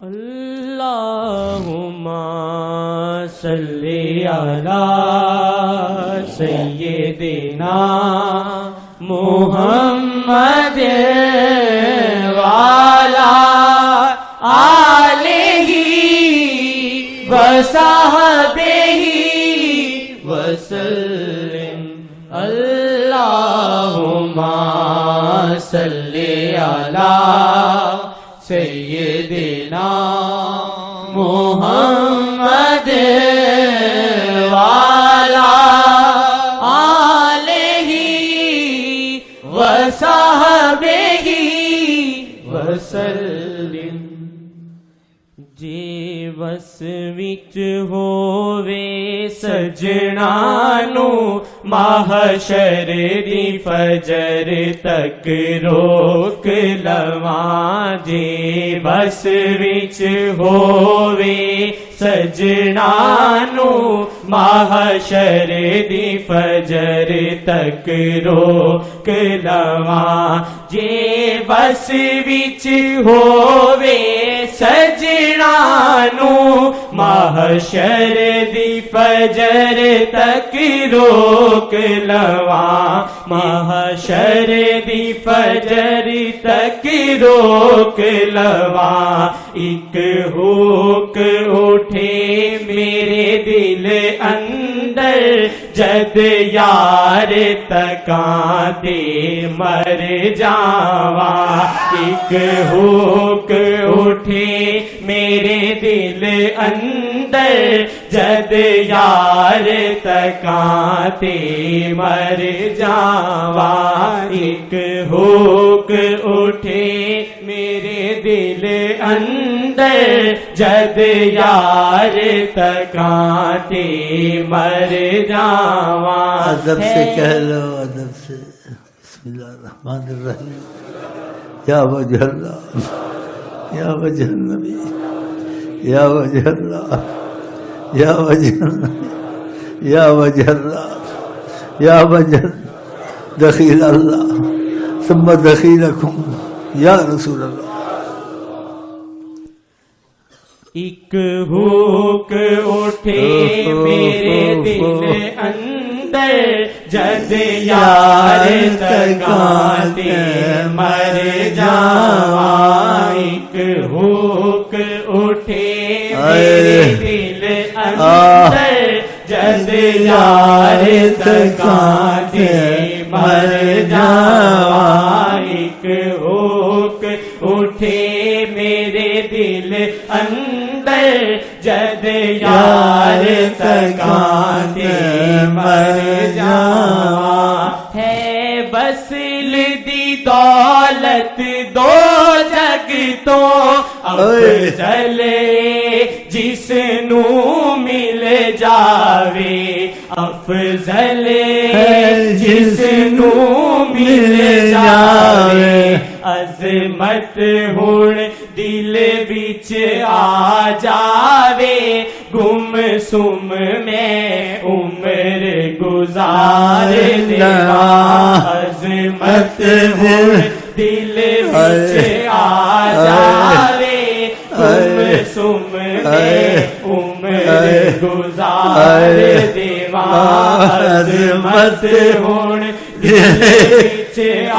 اللہم صلی علی سیدنا محمد وعلی آلہ وصحبہ وسلم اللہم صلی علی سیدنا محمد وعلی آلہ وصحبہ وسلم جے بس وچ ہووے سجنانو محشر دی فجر تک روک لواں جے بس وچ ہووے سجنانو محشر دی فجر تک روک لواں جے بس وچ ہووے سجنانو محشر دی فجر تک روک لواں محشر دی فجر تک روک لواں ایک ہوک اٹھے میرے دل اندر جد یار تکاں تے مر جاواں ایک ہوک اٹھے میرے دل اندر جد یار تکاں تے مر جاواں ایک ہوک اٹھے میرے دل اندر جد یار تکاں تے مر جاواں ادب سے کہہ لو ادب سے بسم اللہ الرحمن الرحیم یا وجہ اللہ یا وجہ النبی یا وجہ اللہ یا وجہ النبی یا وجہ اللہ یا وجہ دخیل اللہ ثم دخیلکم یا رسول اللہ ایک ہوک اٹھے میرے دل اندر جد یار تکاں تے مر جاواں ایک ہوک اٹھے میرے دل اندر جد یار تکاں تے مر جاواں ایک ہوک اٹھے میرے دل اندر جد یار تکاں تے مر جاواں ہے بسل دی دولت دو جگ تو افضل جس نو مل جاوے افضل جس نو مل جاوے عظمت ہن دل وچ آ جاوے گم سم میں عمر گزار دیواں عظمت ہن دل وچ آ جاوے گم سم میں عمر گزار دیواں عظمت ہن دل وچ آ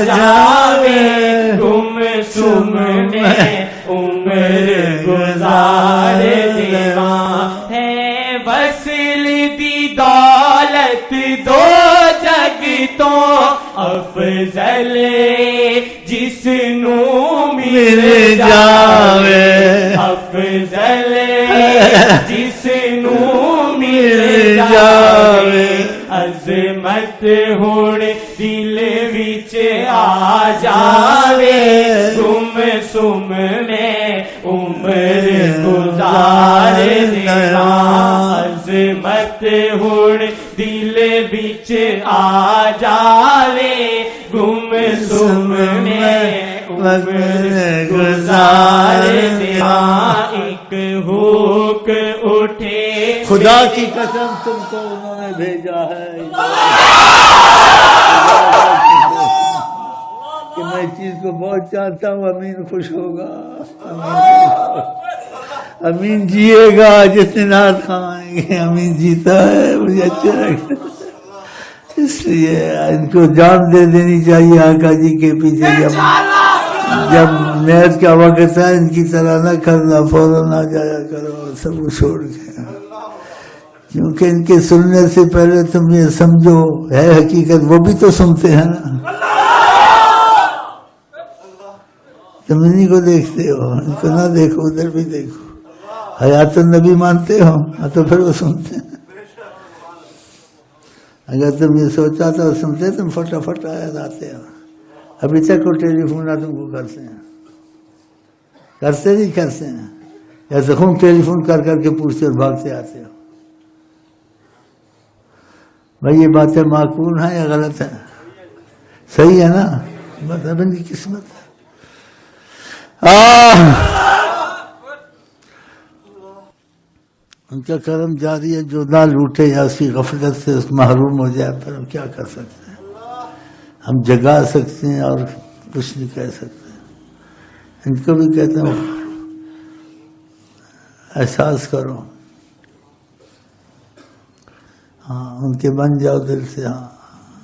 جاوے گم سم میں عمر گزار دیواں ہے وصل دی دولت دو جگ تو افضل جس نو مل جاوے افضل جس نو مل جاوے عظمت ہن دل وچ آ جاوے گم سم میں عمر گزار دیواں عظمت ہن دل وچ آ جاوے گم سم میں عمر گزار دیواں ایک ہوک اٹھے خدا کی قسم تم کو انہوں نے بھیجا ہے کہ میں اس چیز کو بہت چاہتا ہوں. امین خوش ہوگا. امین جیے گا جتنے نعت کھائیں گے، امین جیتا ہے، مجھے اچھا لگتا ہے، اس لیے ان کو جان دے دینی چاہیے آقا جی کے پیچھے۔ جب نیت کا وقت ہے ان کی طرح نہ کرنا، فوراً نہ جایا کرو سب کو چھوڑ کے، کیونکہ ان کے سننے سے پہلے تم یہ سمجھو ہے حقیقت، وہ بھی تو سنتے ہیں نا، تم انہیں کو دیکھتے ہو، ان کو نہ دیکھو ادھر بھی دیکھو۔ حیات النبی مانتے ہو تو پھر وہ سنتے ہیں، اگر تم یہ سوچا تو سنتے تم فٹافٹ آیات آتے ہو۔ ابھی تک وہ ٹیلی فون نہ تم کو کرتے ہیں، کرتے نہیں کرتے ہیں، یا تو خون ٹیلی فون کر کر کے پوچھتے اور بھاگتے آتے ہو۔ بھائی یہ باتیں معقول ہیں یا غلط ہیں؟ صحیح ہے نا؟ بس اب ان کی قسمت ہے۔ ان کا کرم جاری ہے، جو نہ لوٹے یا اس کی غفلت سے اس محروم ہو جائے، پر ہم کیا کر سکتے ہیں؟ ہم جگا سکتے ہیں اور کچھ نہیں کہہ سکتے۔ ان کو بھی کہتا ہوں احساس کرو، ہاں ان کے بن جاؤ دل سے، ہاں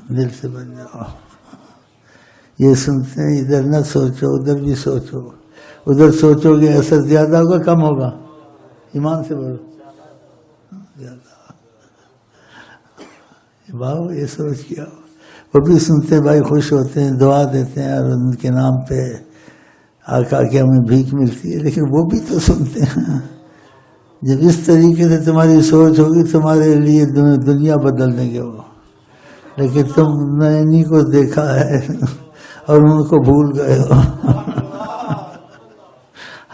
دل سے بن جاؤ۔ یہ سنتے ہیں، ادھر نہ سوچو ادھر بھی سوچو، ادھر سوچو گے اثر زیادہ ہوگا کم ہوگا؟ ایمان سے بولو زیادہ۔ باؤ یہ سوچ کیا، وہ بھی سنتے ہیں بھائی، خوش ہوتے ہیں، دعا دیتے ہیں، اور ان کے نام پہ آقا کے ہمیں بھیک ملتی ہے، لیکن وہ بھی تو سنتے ہیں۔ جب اس طریقے سے تمہاری سوچ ہوگی تمہارے لیے دنیا بدل دیں گے وہ، لیکن تم نے انہیں کو دیکھا ہے اور ان کو بھول گئے ہو۔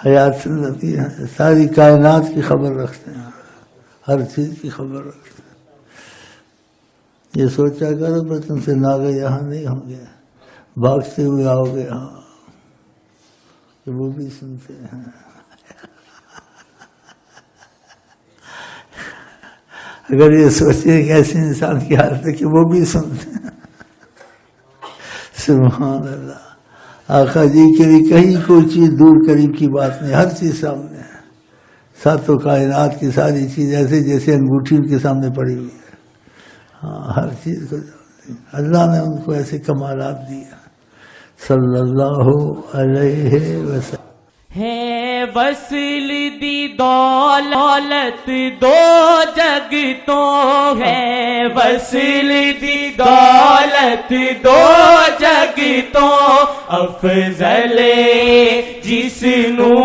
حیات النبی ساری کائنات کی خبر رکھتے ہیں، ہر چیز کی خبر رکھتے ہیں۔ یہ سوچا کرو پر تم سے ناگے یہاں نہیں ہوں گے، بھاگتے ہوئے آؤ گے، ہاں کہ وہ بھی سنتے ہیں۔ اگر یہ سوچے کہ ایسے انسان کی حالت ہے کہ وہ بھی سنتے ہیں، سبحان اللہ۔ آقا جی کے لیے کہیں کوئی چیز دور قریب کی بات نہیں، ہر چیز سامنے ہے، ساتوں کائنات کی ساری چیز ایسے جیسے انگوٹھی ان کے سامنے پڑی ہوئی ہے، ہاں ہر چیز کو اللہ نے ان کو ایسے کمالات دیا صلی اللہ علیہ وسلم۔ ہے وصل دی دولت دو جگ تو ہے، وصل دی دولت دو جگ تو افضل جس نو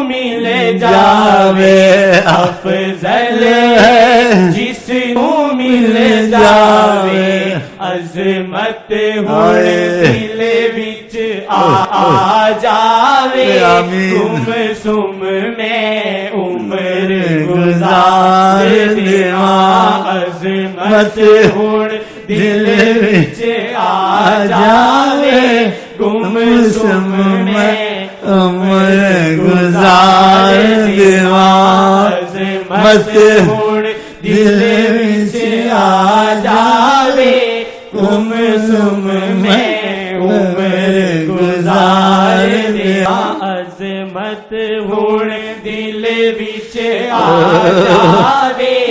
مل جاوے، افضل جس نو مل جاوے، عظمت ہوئے دل وچ آ جاوے، تم سم میں عمر گزار دیواں، عظمت ہون دل وچ آ جاوے، گم سم میں عمر گزار دیواں، عظمت ہون دل وچ آ جاوے، گم سم میں عمر گزار دیواں، عظمت ہون دل وچ آ جاوے،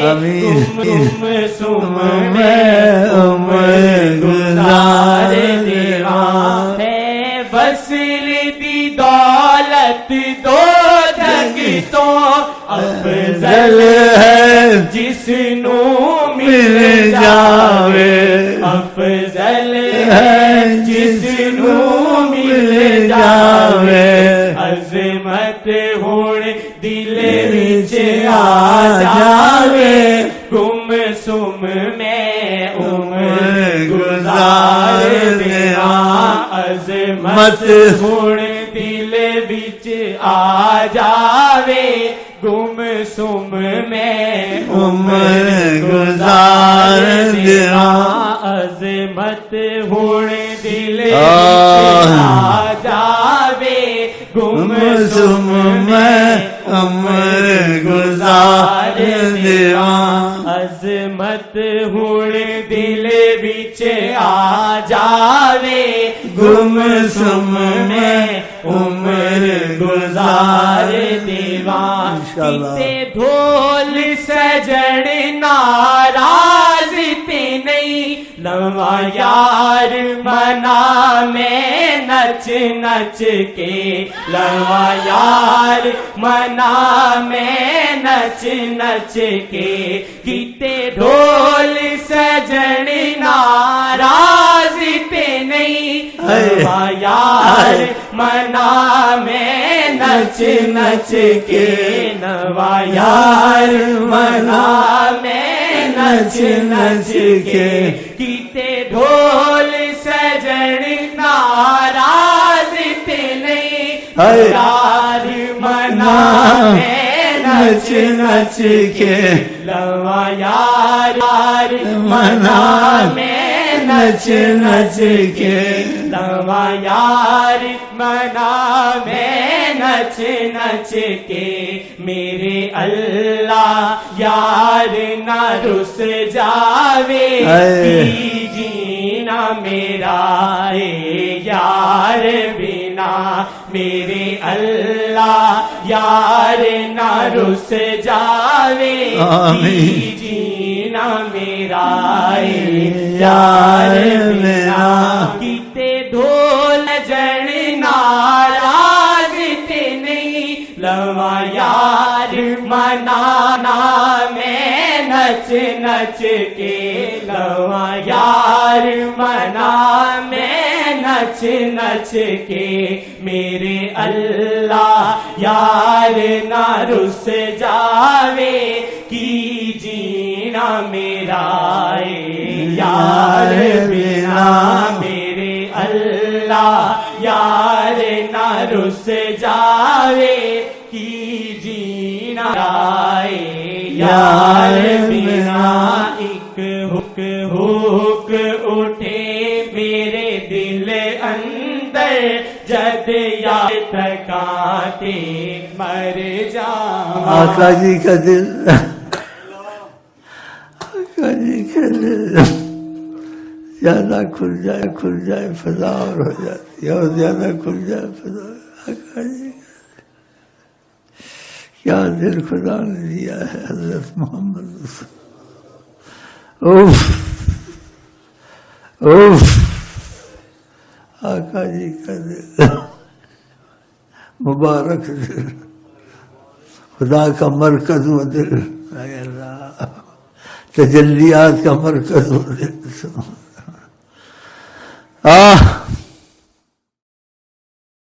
گم سم میں عمر گزار دیواں۔ ہے وصل دی دولت دو جگ تو افضل ہے جس نو مل جاوے، افضل ہے جس نو مل جاوے، عظمت ہون دل وچ آ جاوے، گم سم میں عمر گزار دیواں، عظمت ہون دل وچ آ جاوے، گم سم میں عمر گزار دیواں، عظمت ہون دل وچ آ جاوے، گم سم میں عمر گزار دیواں، عظمت ہون دل وچ آ جاوے، گم سم میں عمر گزار دیواں انشاءاللہ۔ کیتے ڈھول سجن ناراض تے نہیں لواں یار منا میں نچ نچ کے لواں یار منا میں نچ نچ کے کیتے ڈھول سجن ناراض تے نہیں لواں یار منا میں نچ نچ کے لواں یار منا میں نچ نچ کے کیتے ڈھول سجن ناراض تے نہیں یار منا میں نچ نچ کے لواں یار منا میں نچ نچ کے لواں یار منا میں نچ نچ کے میرے اللہ یار نہ رس جاوے کی جینا میرا اے یار بنا میرے اللہ یار نہ رس جاوے کی جینا میرا اے یار بنا کیتے ڈھول جن ناراض تے نہیں لواں یار منانا میں نچ نچ کے لواں یار منا میں نچ نچ کے میرے اللہ یار نہ رس جاوے کی جینا میرا اے یار بنا میرے اللہ یار نہ رس جاوے کی جینا اے یار بنا ایک حک حک اٹھے میرے دل اندر جد یاد تکاتے مر جاؤں آقا جی کا دل آقا جی کا دل زیادہ کھل جائے فضا اور ہو جاتی ہے اور زیادہ کھل جائے فضا آقا جی کیا دل خدا نے دیا ہے حضرت محمد رسول اوف اوف آقا جی کا دل مبارک دل خدا کا مرکز و دل اے اللہ تجلیات کا مرکز و دل